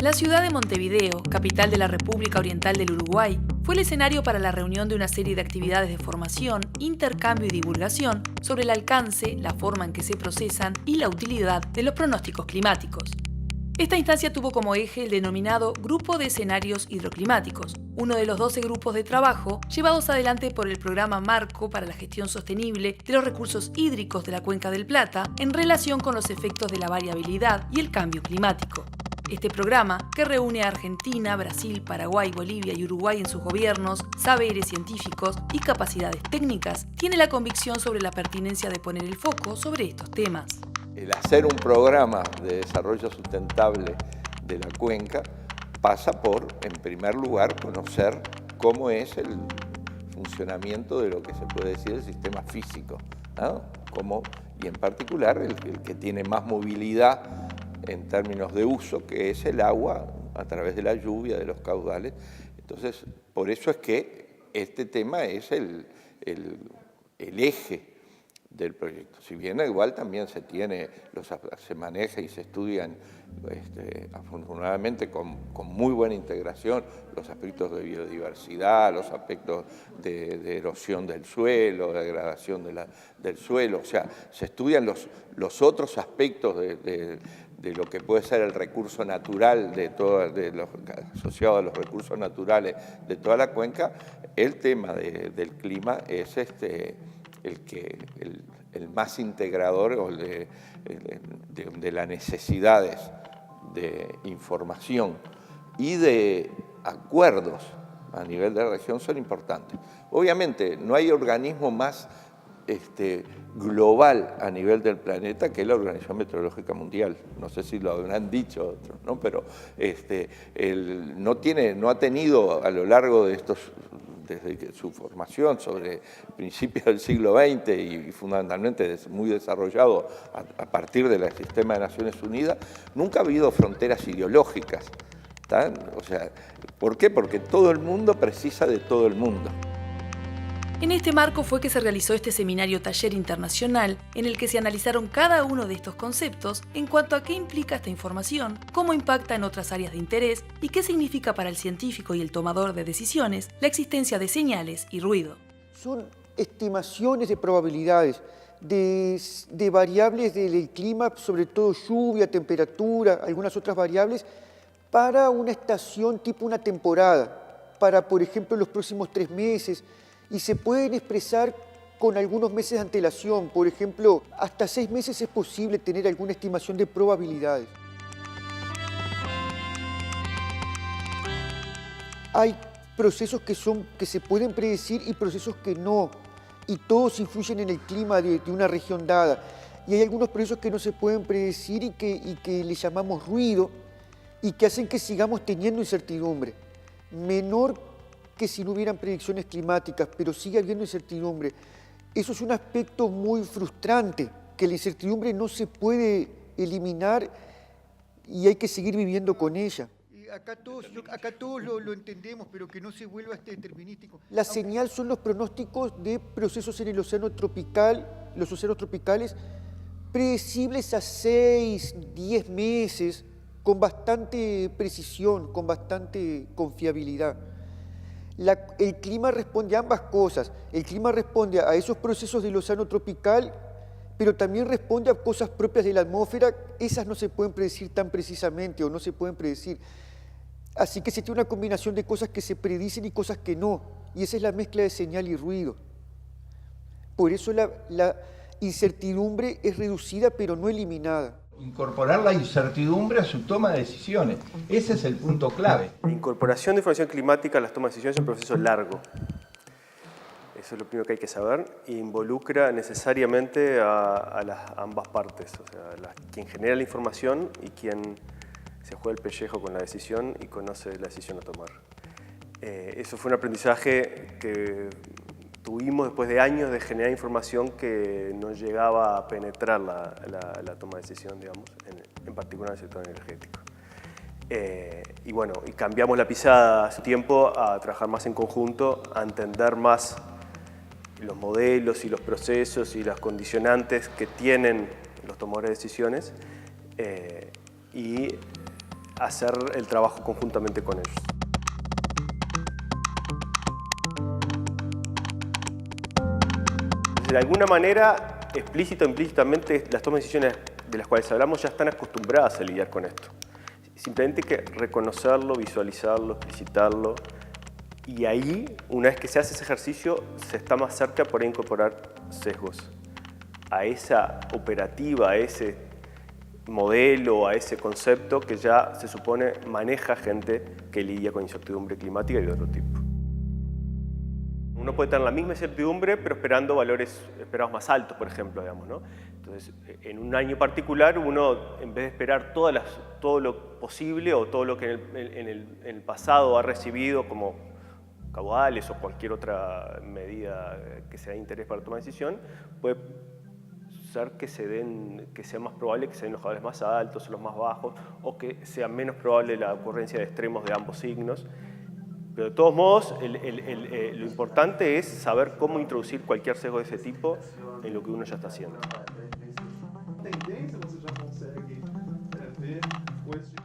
La ciudad de Montevideo, capital de la República Oriental del Uruguay, fue el escenario para la reunión de una serie de actividades de formación, intercambio y divulgación sobre el alcance, la forma en que se procesan y la utilidad de los pronósticos climáticos. Esta instancia tuvo como eje el denominado Grupo de Escenarios Hidroclimáticos, uno de los 12 grupos de trabajo llevados adelante por el Programa Marco para la Gestión Sostenible de los Recursos Hídricos de la Cuenca del Plata en relación con los efectos de la variabilidad y el cambio climático. Este programa, que reúne a Argentina, Brasil, Paraguay, Bolivia y Uruguay en sus gobiernos, saberes científicos y capacidades técnicas, tiene la convicción sobre la pertinencia de poner el foco sobre estos temas. El hacer un programa de desarrollo sustentable de la cuenca pasa por, en primer lugar, conocer cómo es el funcionamiento de lo que se puede decir el sistema físico, ¿no? Y en particular el que tiene más movilidad en términos de uso, que es el agua a través de la lluvia, de los caudales. Entonces, por eso es que este tema es el eje del proyecto. Si bien igual también se maneja y se estudian afortunadamente con muy buena integración los aspectos de biodiversidad, los aspectos de erosión del suelo, de degradación del suelo, o sea, se estudian los otros aspectos de lo que puede ser el recurso natural asociado a los recursos naturales de toda la cuenca. El tema del clima es el más integrador o de las necesidades de información y de acuerdos a nivel de la región son importantes. Obviamente no hay organismo más global a nivel del planeta que es la Organización Meteorológica Mundial. No sé si lo habrán dicho otros, ¿no? Pero no ha tenido a lo largo de desde su formación sobre principios del siglo XX y fundamentalmente muy desarrollado a partir del sistema de Naciones Unidas, nunca ha habido fronteras ideológicas, ¿tá? O sea, ¿por qué? Porque todo el mundo precisa de todo el mundo. En este marco fue que se realizó este seminario taller internacional en el que se analizaron cada uno de estos conceptos en cuanto a qué implica esta información, cómo impacta en otras áreas de interés y qué significa para el científico y el tomador de decisiones la existencia de señales y ruido. Son estimaciones de probabilidades, de variables del clima, sobre todo lluvia, temperatura, algunas otras variables, para una estación tipo una temporada, para, por ejemplo, los próximos 3 meses, y se pueden expresar con algunos meses de antelación. Por ejemplo, hasta 6 meses es posible tener alguna estimación de probabilidades. Hay procesos que se pueden predecir y procesos que no, y todos influyen en el clima de una región dada. Y hay algunos procesos que no se pueden predecir y que le llamamos ruido y que hacen que sigamos teniendo incertidumbre. Menor que si no hubieran predicciones climáticas, pero sigue habiendo incertidumbre. Eso es un aspecto muy frustrante, que la incertidumbre no se puede eliminar y hay que seguir viviendo con ella. Acá todos lo entendemos, pero que no se vuelva determinístico. La señal son los pronósticos de procesos en el océano tropical, los océanos tropicales, predecibles a 6, 10 meses, con bastante precisión, con bastante confiabilidad. El clima responde a ambas cosas. El clima responde a esos procesos del océano tropical, pero también responde a cosas propias de la atmósfera. Esas no se pueden predecir tan precisamente o no se pueden predecir. Así que se tiene una combinación de cosas que se predicen y cosas que no. Y esa es la mezcla de señal y ruido. Por eso la incertidumbre es reducida pero no eliminada. Incorporar la incertidumbre a su toma de decisiones. Ese es el punto clave. La incorporación de información climática a las tomas de decisiones es un proceso largo. Eso es lo primero que hay que saber. E involucra necesariamente a ambas partes, o sea, quien genera la información y quien se juega el pellejo con la decisión y conoce la decisión a tomar. Eso fue un aprendizaje que tuvimos después de años de generar información que no llegaba a penetrar la toma de decisión, digamos, en particular en el sector energético. Y cambiamos la pisada hace tiempo a trabajar más en conjunto, a entender más los modelos y los procesos y las condicionantes que tienen los tomadores de decisiones y hacer el trabajo conjuntamente con ellos. De alguna manera, explícita o implícitamente, las tomas de decisiones de las cuales hablamos ya están acostumbradas a lidiar con esto. Simplemente hay que reconocerlo, visualizarlo, explicitarlo, y ahí, una vez que se hace ese ejercicio, se está más cerca por incorporar sesgos a esa operativa, a ese modelo, a ese concepto que ya se supone maneja gente que lidia con incertidumbre climática y de otro tipo. Uno puede tener la misma incertidumbre, pero esperando valores esperados más altos, por ejemplo, digamos, ¿no? Entonces, en un año particular, uno, en vez de esperar todo lo posible o todo lo que en el pasado ha recibido como caudales o cualquier otra medida que sea de interés para tomar decisión, puede ser que sea más probable que se den los caudales más altos o los más bajos, o que sea menos probable la ocurrencia de extremos de ambos signos. Pero de todos modos, lo importante es saber cómo introducir cualquier sesgo de ese tipo en lo que uno ya está haciendo.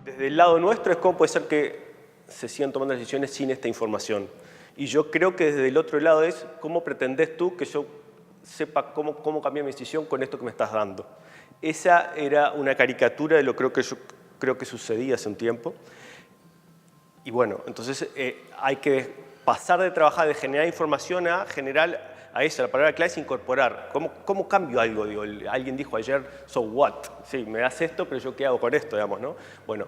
Desde el lado nuestro es cómo puede ser que se sigan tomando decisiones sin esta información. Y yo creo que desde el otro lado es cómo pretendés tú que yo sepa cómo cambiar mi decisión con esto que me estás dando. Esa era una caricatura de lo que yo creo que sucedía hace un tiempo. Y bueno, entonces hay que pasar de trabajar, de generar información a generar a eso. La palabra clave es incorporar. ¿Cómo cambio algo? Digo, alguien dijo ayer, so what? Sí, me das esto, pero yo ¿qué hago con esto? Digamos, ¿no? Bueno,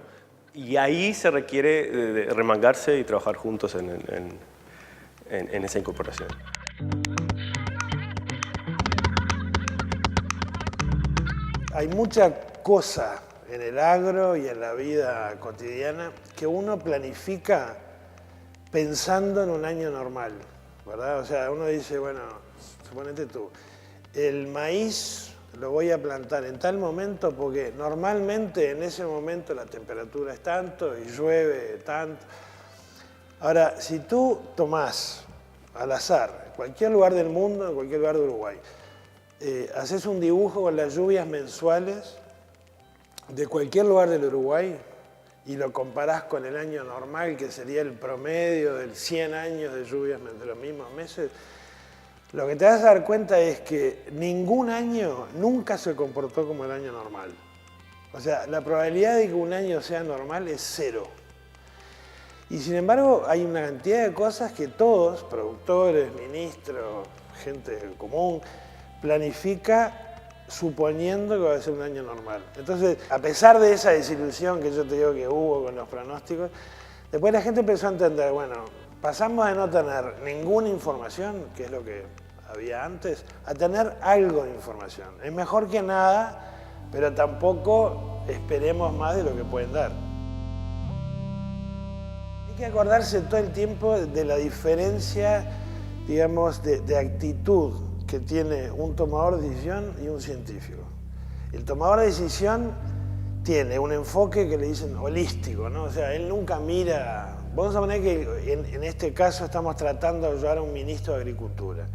y ahí se requiere de remangarse y trabajar juntos en esa incorporación. Hay mucha cosa en el agro y en la vida cotidiana que uno planifica pensando en un año normal, ¿verdad? O sea, uno dice, bueno, suponete tú, el maíz lo voy a plantar en tal momento porque normalmente en ese momento la temperatura es tanto y llueve tanto. Ahora, si tú tomás al azar, en cualquier lugar del mundo, en cualquier lugar de Uruguay, haces un dibujo con las lluvias mensuales de cualquier lugar del Uruguay y lo comparás con el año normal, que sería el promedio del 100 años de lluvias de los mismos meses, lo que te vas a dar cuenta es que ningún año nunca se comportó como el año normal. O sea, la probabilidad de que un año sea normal es 0. Y sin embargo, hay una cantidad de cosas que todos, productores, ministros, gente común, planifica suponiendo que va a ser un año normal. Entonces, a pesar de esa desilusión que yo te digo que hubo con los pronósticos, después la gente empezó a entender, bueno, pasamos de no tener ninguna información, que es lo que había antes, a tener algo de información. Es mejor que nada, pero tampoco esperemos más de lo que pueden dar. Hay que acordarse todo el tiempo de la diferencia, digamos, de actitud que tiene un tomador de decisión y un científico. El tomador de decisión tiene un enfoque que le dicen holístico, ¿no? O sea, él nunca mira. Vamos a poner que en este caso estamos tratando de ayudar a un ministro de Agricultura.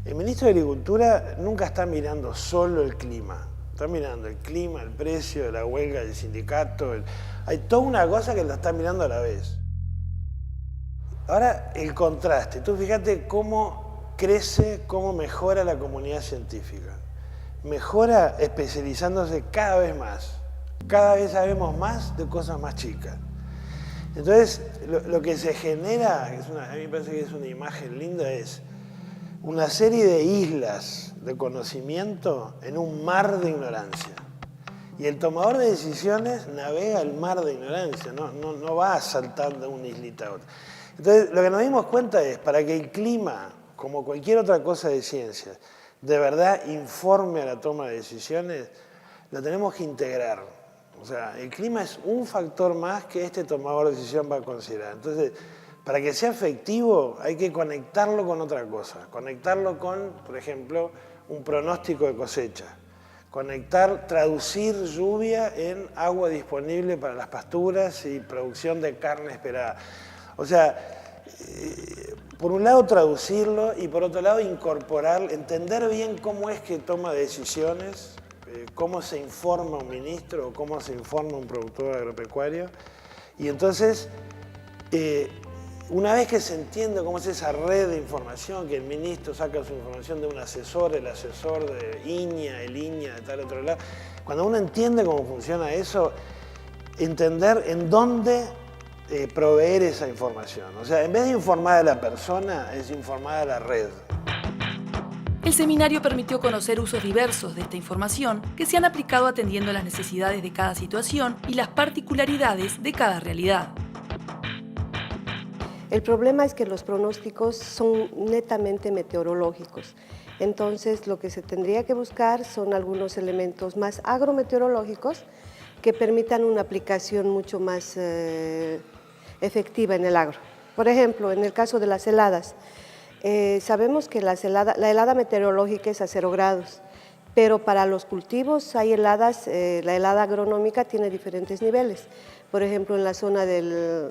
El ministro de Agricultura nunca está mirando solo el clima. Está mirando el clima, el precio, la huelga del sindicato. Hay toda una cosa que lo está mirando a la vez. Ahora, el contraste. Tú fíjate cómo crece, cómo mejora la comunidad científica. Mejora especializándose cada vez más. Cada vez sabemos más de cosas más chicas. Entonces, lo que se genera, a mí me parece que es una imagen linda, es una serie de islas de conocimiento en un mar de ignorancia. Y el tomador de decisiones navega el mar de ignorancia, no va saltando de una islita a otra. Entonces, lo que nos dimos cuenta es, para que el clima, como cualquier otra cosa de ciencia, de verdad informe a la toma de decisiones, lo tenemos que integrar. O sea, el clima es un factor más que este tomador de decisión va a considerar. Entonces, para que sea efectivo, hay que conectarlo con otra cosa. Conectarlo con, por ejemplo, un pronóstico de cosecha. Traducir lluvia en agua disponible para las pasturas y producción de carne esperada. O sea, por un lado traducirlo y por otro lado incorporar, entender bien cómo es que toma decisiones, cómo se informa un ministro o cómo se informa un productor agropecuario Y entonces, una vez que se entiende cómo es esa red de información, que el ministro saca su información de un asesor, el asesor de INEA, el INEA de tal otro lado, cuando uno entiende cómo funciona eso, entender en dónde proveer esa información. O sea, en vez de informar a la persona, es informar a la red. El seminario permitió conocer usos diversos de esta información que se han aplicado atendiendo las necesidades de cada situación y las particularidades de cada realidad. El problema es que los pronósticos son netamente meteorológicos. Entonces, lo que se tendría que buscar son algunos elementos más agrometeorológicos que permitan una aplicación mucho más efectiva en el agro. Por ejemplo, en el caso de las heladas, sabemos que la helada meteorológica es a 0 grados, pero para los cultivos hay heladas, la helada agronómica tiene diferentes niveles. Por ejemplo, en la zona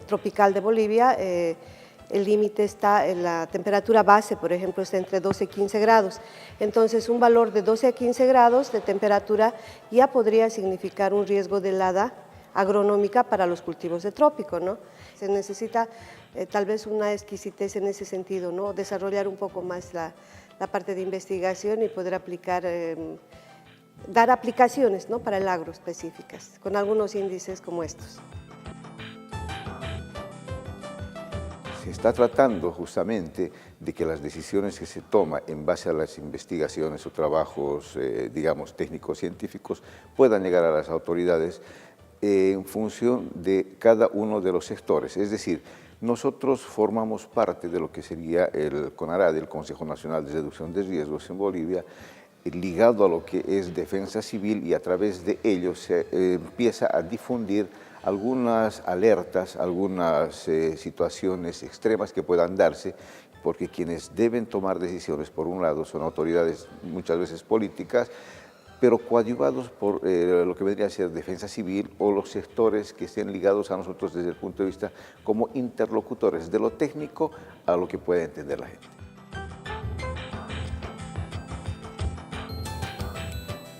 tropical de Bolivia, el límite está en la temperatura base, por ejemplo, está entre 12 y 15 grados. Entonces, un valor de 12 a 15 grados de temperatura ya podría significar un riesgo de helada agronómica para los cultivos de trópico, ¿no? Se necesita tal vez una exquisitez en ese sentido, ¿no? Desarrollar un poco más la parte de investigación y poder aplicar, dar aplicaciones, ¿no? Para el agro específicas, con algunos índices como estos. Se está tratando justamente de que las decisiones que se toman en base a las investigaciones o trabajos, digamos, técnicos científicos, puedan llegar a las autoridades en función de cada uno de los sectores. Es decir, nosotros formamos parte de lo que sería el CONARAD, el Consejo Nacional de Reducción de Riesgos en Bolivia, ligado a lo que es defensa civil, y a través de ello se empieza a difundir algunas alertas, algunas situaciones extremas que puedan darse, porque quienes deben tomar decisiones, por un lado, son autoridades muchas veces políticas, pero coadyuvados por lo que vendría a ser defensa civil o los sectores que estén ligados a nosotros desde el punto de vista como interlocutores de lo técnico a lo que puede entender la gente.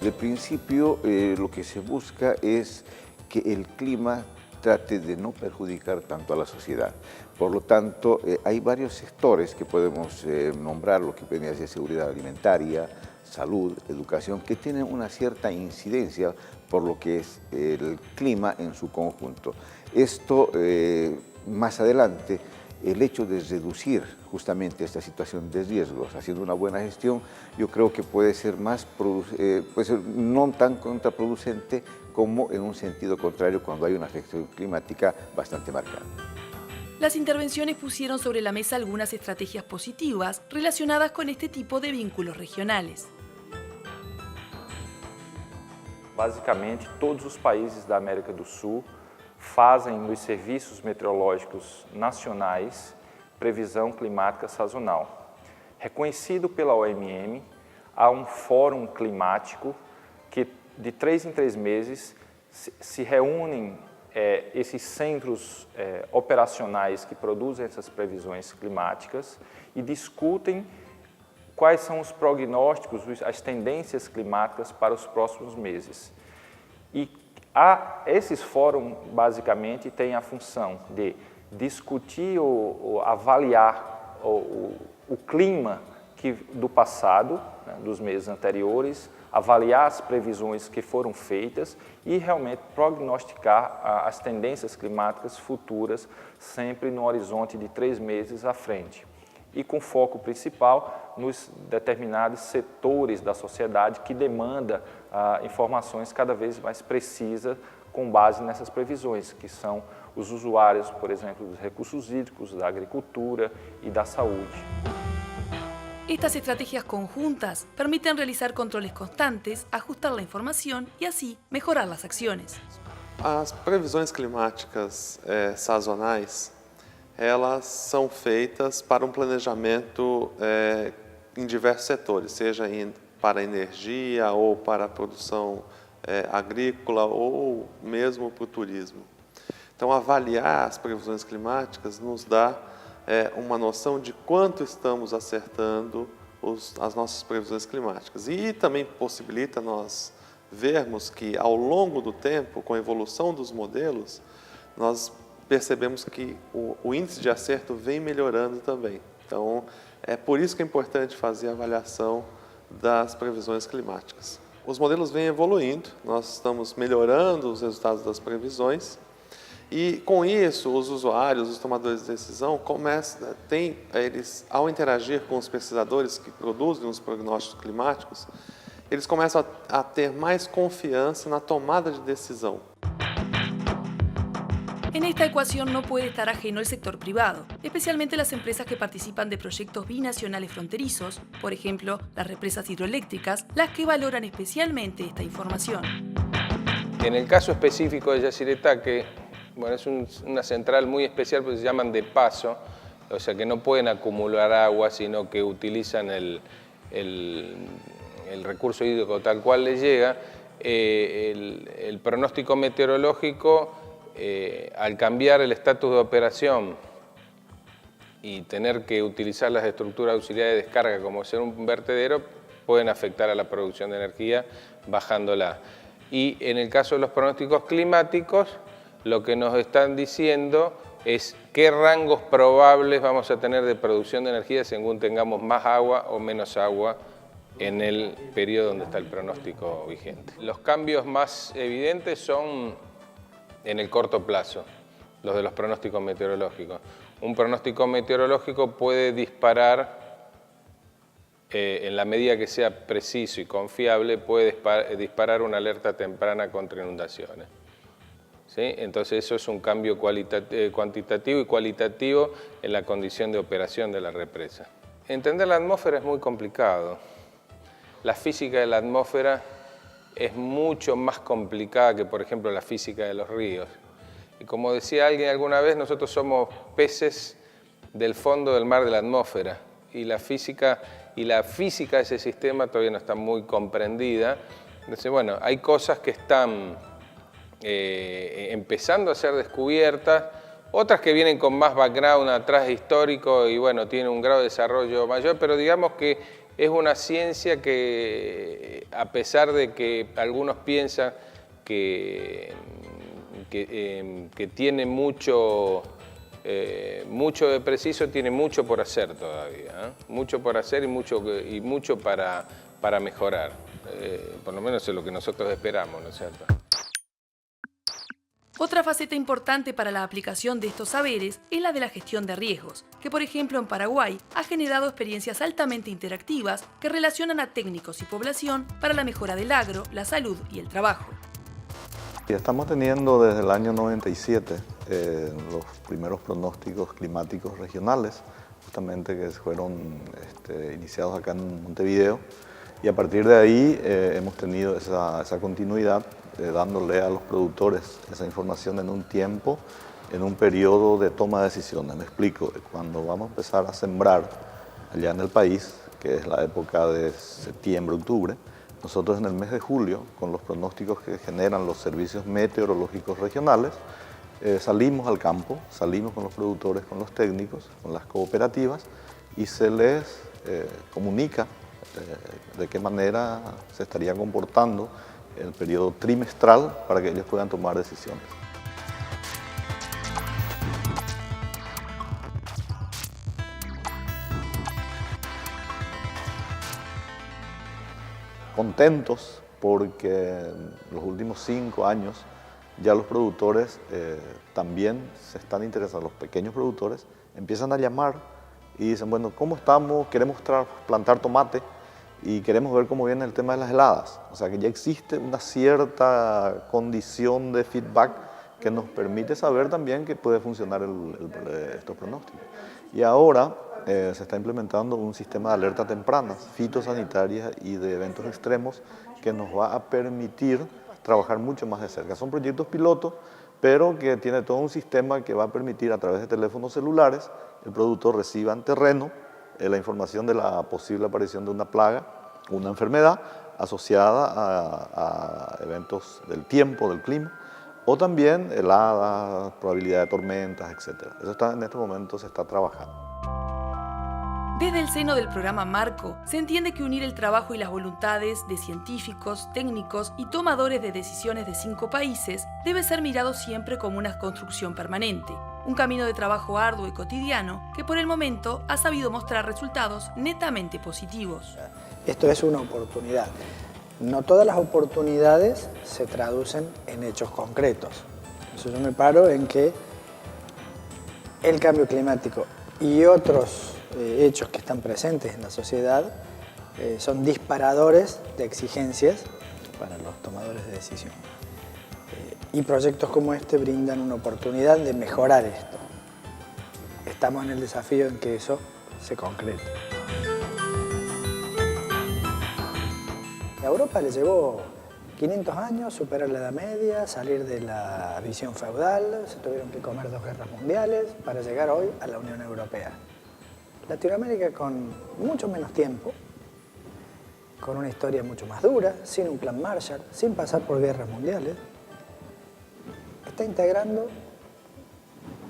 De principio, lo que se busca es que el clima trate de no perjudicar tanto a la sociedad. Por lo tanto, hay varios sectores que podemos nombrar, lo que vendría a ser seguridad alimentaria, salud, educación, que tienen una cierta incidencia por lo que es el clima en su conjunto. Esto, más adelante, el hecho de reducir justamente esta situación de riesgos, haciendo una buena gestión, yo creo que puede ser no tan contraproducente como en un sentido contrario cuando hay una afección climática bastante marcada. Las intervenciones pusieron sobre la mesa algunas estrategias positivas relacionadas con este tipo de vínculos regionales. Basicamente, todos os países da América do Sul fazem nos serviços meteorológicos nacionais previsão climática sazonal. Reconhecido pela OMM, há um fórum climático que de 3 em 3 meses se reúnem esses centros operacionais que produzem essas previsões climáticas e discutem quais são os prognósticos, as tendências climáticas para os próximos meses. E esses fóruns, basicamente, têm a função de discutir ou avaliar o clima do passado, né, dos meses anteriores, avaliar as previsões que foram feitas e realmente prognosticar as tendências climáticas futuras, sempre no horizonte de 3 meses à frente. E com foco principal nos determinados setores da sociedade que demanda informações cada vez mais precisas com base nessas previsões, que são os usuários, por exemplo, dos recursos hídricos, da agricultura e da saúde. Estas estrategias conjuntas permiten realizar controles constantes, ajustar la información y así mejorar las acciones. As previsões climáticas sazonais, elas são feitas para um planejamento em diversos setores, seja para a energia ou para a produção agrícola ou mesmo para o turismo. Então, avaliar as previsões climáticas nos dá uma noção de quanto estamos acertando as nossas previsões climáticas. E também possibilita nós vermos que, ao longo do tempo, com a evolução dos modelos, nós percebemos que o índice de acerto vem melhorando também. Então, é por isso que é importante fazer a avaliação das previsões climáticas. Os modelos vêm evoluindo, nós estamos melhorando os resultados das previsões e, com isso, os usuários, os tomadores de decisão, eles, ao interagir com os pesquisadores que produzem os prognósticos climáticos, eles começam a ter mais confiança na tomada de decisão. En esta ecuación no puede estar ajeno el sector privado, especialmente las empresas que participan de proyectos binacionales fronterizos, por ejemplo, las represas hidroeléctricas, las que valoran especialmente esta información. En el caso específico de Yacyretá, bueno, es una central muy especial porque se llaman de paso, o sea que no pueden acumular agua, sino que utilizan el recurso hídrico tal cual les llega. El pronóstico meteorológico, al cambiar el estatus de operación y tener que utilizar las estructuras auxiliares de descarga como ser un vertedero, pueden afectar a la producción de energía bajándola. Y en el caso de los pronósticos climáticos, lo que nos están diciendo es qué rangos probables vamos a tener de producción de energía según tengamos más agua o menos agua en el periodo donde está el pronóstico vigente. Los cambios más evidentes son en el corto plazo, los de los pronósticos meteorológicos. Un pronóstico meteorológico puede disparar, en la medida que sea preciso y confiable, puede disparar una alerta temprana contra inundaciones. ¿Sí? Entonces eso es un cambio cuantitativo y cualitativo en la condición de operación de la represa. Entender la atmósfera es muy complicado. La física de la atmósfera es mucho más complicada que, por ejemplo, la física de los ríos. Y como decía alguien alguna vez, nosotros somos peces del fondo del mar de la atmósfera. Y la física de ese sistema todavía no está muy comprendida. Entonces, bueno, hay cosas que están empezando a ser descubiertas, otras que vienen con más background atrás histórico y, bueno, tienen un grado de desarrollo mayor, pero digamos que es una ciencia que, a pesar de que algunos piensan que tiene mucho de preciso, tiene mucho por hacer todavía, ¿eh? Mucho por hacer y mucho para mejorar. Por lo menos es lo que nosotros esperamos, ¿no es cierto? Otra faceta importante para la aplicación de estos saberes es la de la gestión de riesgos, que por ejemplo en Paraguay ha generado experiencias altamente interactivas que relacionan a técnicos y población para la mejora del agro, la salud y el trabajo. Estamos teniendo desde el año 97 los primeros pronósticos climáticos regionales, justamente que fueron iniciados acá en Montevideo, y a partir de ahí hemos tenido esa continuidad, dándole a los productores esa información en un tiempo, en un periodo de toma de decisiones. Me explico, cuando vamos a empezar a sembrar allá en el país, que es la época de septiembre, octubre, nosotros en el mes de julio, con los pronósticos que generan los servicios meteorológicos regionales, salimos al campo, salimos con los productores, con los técnicos, con las cooperativas y se les comunica de qué manera se estaría comportando el periodo trimestral para que ellos puedan tomar decisiones. Contentos porque en los últimos 5 años ya los productores también se están interesando, los pequeños productores empiezan a llamar y dicen, bueno, ¿cómo estamos? Queremos plantar tomate y queremos ver cómo viene el tema de las heladas. O sea que ya existe una cierta condición de feedback que nos permite saber también que puede funcionar estos pronósticos. Y ahora se está implementando un sistema de alerta tempranas, fitosanitarias y de eventos extremos que nos va a permitir trabajar mucho más de cerca. Son proyectos pilotos, pero que tiene todo un sistema que va a permitir a través de teléfonos celulares el productor reciba en terreno la información de la posible aparición de una plaga, una enfermedad asociada a eventos del tiempo, del clima, o también heladas, probabilidad de tormentas, etc. Eso en este momento se está trabajando. Desde el seno del programa Marco, se entiende que unir el trabajo y las voluntades de científicos, técnicos y tomadores de decisiones de 5 países debe ser mirado siempre como una construcción permanente, un camino de trabajo arduo y cotidiano que por el momento ha sabido mostrar resultados netamente positivos. Esto es una oportunidad. No todas las oportunidades se traducen en hechos concretos. Entonces yo me paro en que el cambio climático y otros hechos que están presentes en la sociedad son disparadores de exigencias para los tomadores de decisión. Y proyectos como este brindan una oportunidad de mejorar esto. Estamos en el desafío en que eso se concrete. A Europa le llevó 500 años superar la Edad Media, salir de la visión feudal, se tuvieron que comer 2 guerras mundiales para llegar hoy a la Unión Europea. Latinoamérica con mucho menos tiempo, con una historia mucho más dura, sin un plan Marshall, sin pasar por guerras mundiales, está integrando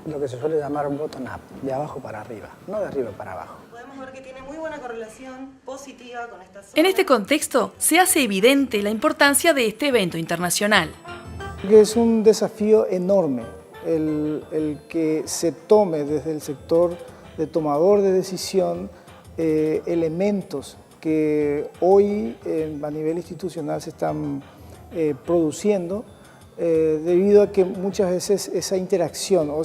lo que se suele llamar un bottom-up, de abajo para arriba, no de arriba para abajo. Podemos ver que tiene muy buena correlación positiva con esta zona. En este contexto, se hace evidente la importancia de este evento internacional. Es un desafío enorme el que se tome desde el sector de tomador de decisión elementos que hoy a nivel institucional se están produciendo debido a que muchas veces esa interacción o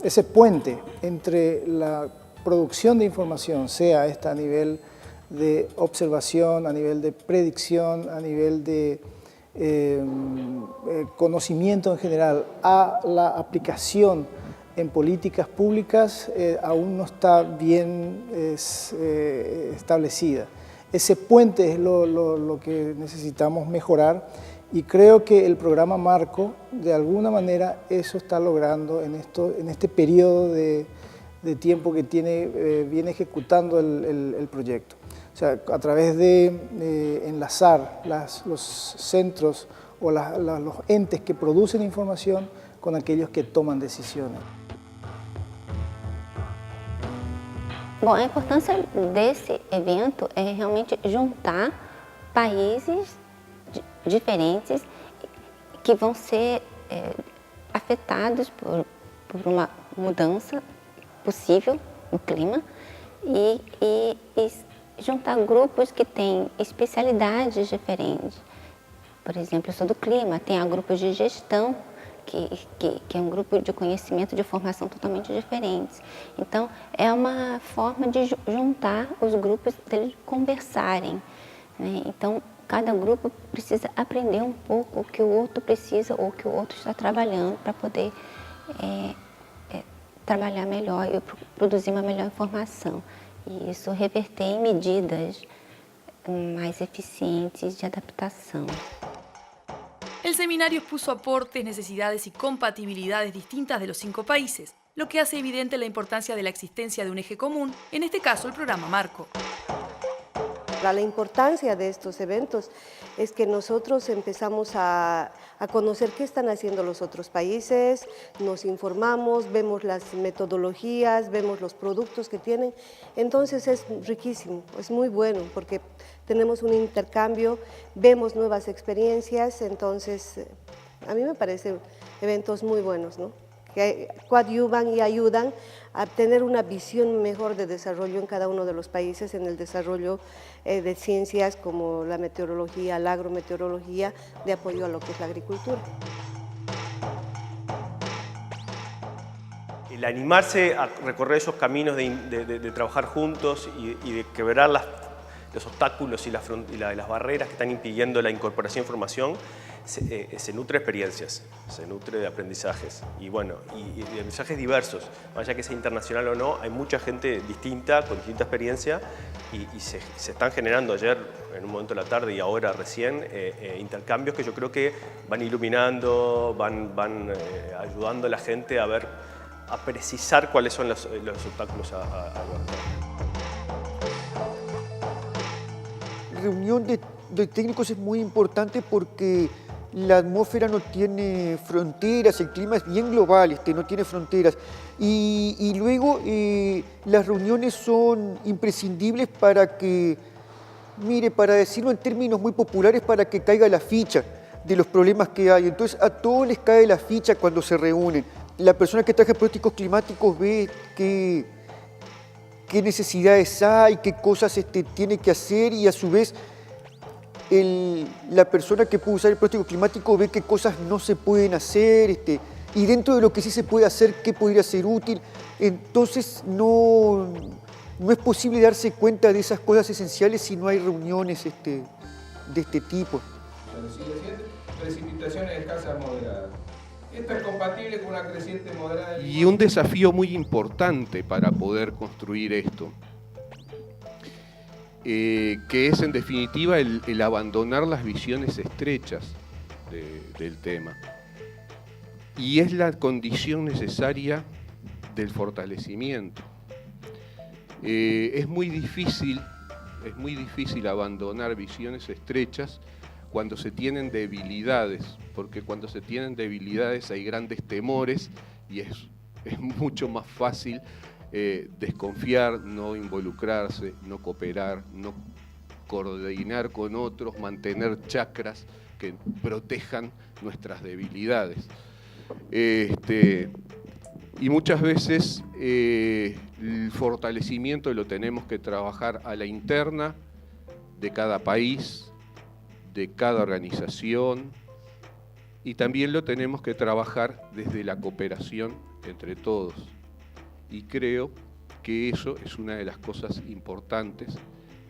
ese puente entre la producción de información, sea esta a nivel de observación, a nivel de predicción, a nivel de conocimiento en general, a la aplicación en políticas públicas aún no está bien establecida. Ese puente es lo que necesitamos mejorar y creo que el programa Marco, de alguna manera, eso está logrando en este periodo de tiempo que viene ejecutando el proyecto. O sea, a través de enlazar los centros o los entes que producen información con aquellos que toman decisiones. Bom, a importância desse evento é realmente juntar países diferentes que vão ser afetados por uma mudança possível no clima e juntar grupos que têm especialidades diferentes. Por exemplo, eu sou do clima, tem grupos de gestão, que é um grupo de conhecimento de formação totalmente diferentes. Então, é uma forma de juntar os grupos, deles conversarem, né? Então, cada grupo precisa aprender um pouco o que o outro precisa ou o que o outro está trabalhando para poder trabalhar melhor e produzir uma melhor informação. E isso reverter em medidas mais eficientes de adaptação. El seminario expuso aportes, necesidades y compatibilidades distintas de los 5 países, lo que hace evidente la importancia de la existencia de un eje común, en este caso el programa Marco. La importancia de estos eventos es que nosotros empezamos a conocer qué están haciendo los otros países, nos informamos, vemos las metodologías, vemos los productos que tienen, entonces es riquísimo, es muy bueno porque tenemos un intercambio, vemos nuevas experiencias, entonces a mí me parecen eventos muy buenos, ¿no? Que coadyuvan y ayudan a tener una visión mejor de desarrollo en cada uno de los países, en el desarrollo de ciencias como la meteorología, la agrometeorología, de apoyo a lo que es la agricultura. El animarse a recorrer esos caminos de trabajar juntos y de quebrar los obstáculos y las barreras que están impidiendo la incorporación de información, se nutre de experiencias, se nutre de aprendizajes y bueno, y de mensajes diversos, más allá que sea internacional o no, hay mucha gente distinta, con distinta experiencia y se están generando ayer, en un momento de la tarde y ahora recién, intercambios que yo creo que van iluminando, van ayudando a la gente a precisar cuáles son los obstáculos a abordar. La reunión de técnicos es muy importante porque la atmósfera no tiene fronteras, el clima es bien global, no tiene fronteras. Y luego las reuniones son imprescindibles para que, mire, para decirlo en términos muy populares, para que caiga la ficha de los problemas que hay. Entonces a todos les cae la ficha cuando se reúnen. La persona que trabaja en pronósticos climáticos ve qué necesidades hay, qué cosas tiene que hacer, y a su vez la persona que puede usar el pronóstico climático ve qué cosas no se pueden hacer, y dentro de lo que sí se puede hacer, qué podría ser útil. Entonces no es posible darse cuenta de esas cosas esenciales si no hay reuniones de este tipo. Precipitaciones escasas moderadas. Esto es compatible con una creciente moderada. Y un desafío muy importante para poder construir esto, que es en definitiva el abandonar las visiones estrechas del tema. Y es la condición necesaria del fortalecimiento. Es muy difícil abandonar visiones estrechas cuando se tienen debilidades, porque cuando se tienen debilidades hay grandes temores y es mucho más fácil desconfiar, no involucrarse, no cooperar, no coordinar con otros, mantener chakras que protejan nuestras debilidades. Y muchas veces el fortalecimiento lo tenemos que trabajar a la interna de cada país, de cada organización, y también lo tenemos que trabajar desde la cooperación entre todos. Y creo que eso es una de las cosas importantes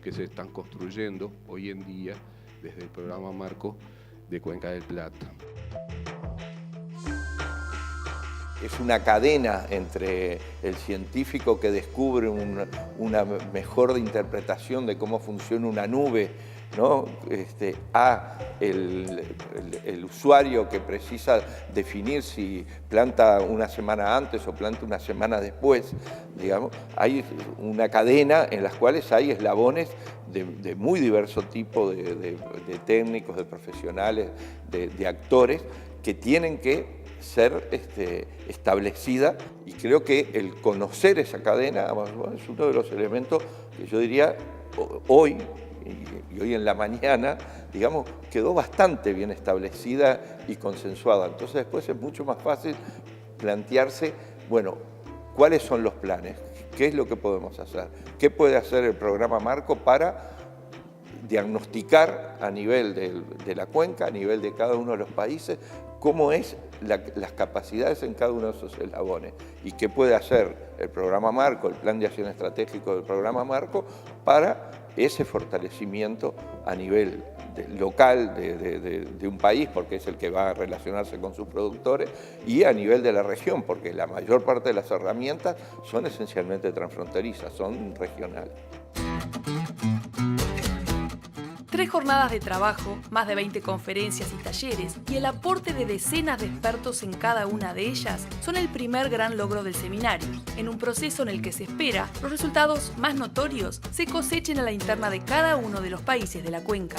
que se están construyendo hoy en día desde el programa Marco de Cuenca del Plata. Es una cadena entre el científico que descubre una mejor interpretación de cómo funciona una nube, ¿no? A el usuario que precisa definir si planta una semana antes o planta una semana después, digamos. Hay una cadena en las cuales hay eslabones de muy diverso tipo de técnicos, de profesionales, de actores que tienen que ser establecida, y creo que el conocer esa cadena es uno de los elementos que yo diría hoy, y hoy en la mañana, digamos, quedó bastante bien establecida y consensuada. Entonces después es mucho más fácil plantearse, bueno, ¿cuáles son los planes? ¿Qué es lo que podemos hacer? ¿Qué puede hacer el programa Marco para diagnosticar a nivel de la cuenca, a nivel de cada uno de los países, cómo es las capacidades en cada uno de esos eslabones? ¿Y qué puede hacer el programa Marco, el plan de acción estratégico del programa Marco, para ese fortalecimiento a nivel local de un país, porque es el que va a relacionarse con sus productores, y a nivel de la región, porque la mayor parte de las herramientas son esencialmente transfronterizas, son regionales. 3 jornadas de trabajo, más de 20 conferencias y talleres y el aporte de decenas de expertos en cada una de ellas son el primer gran logro del seminario, en un proceso en el que se espera los resultados más notorios se cosechen a la interna de cada uno de los países de la cuenca.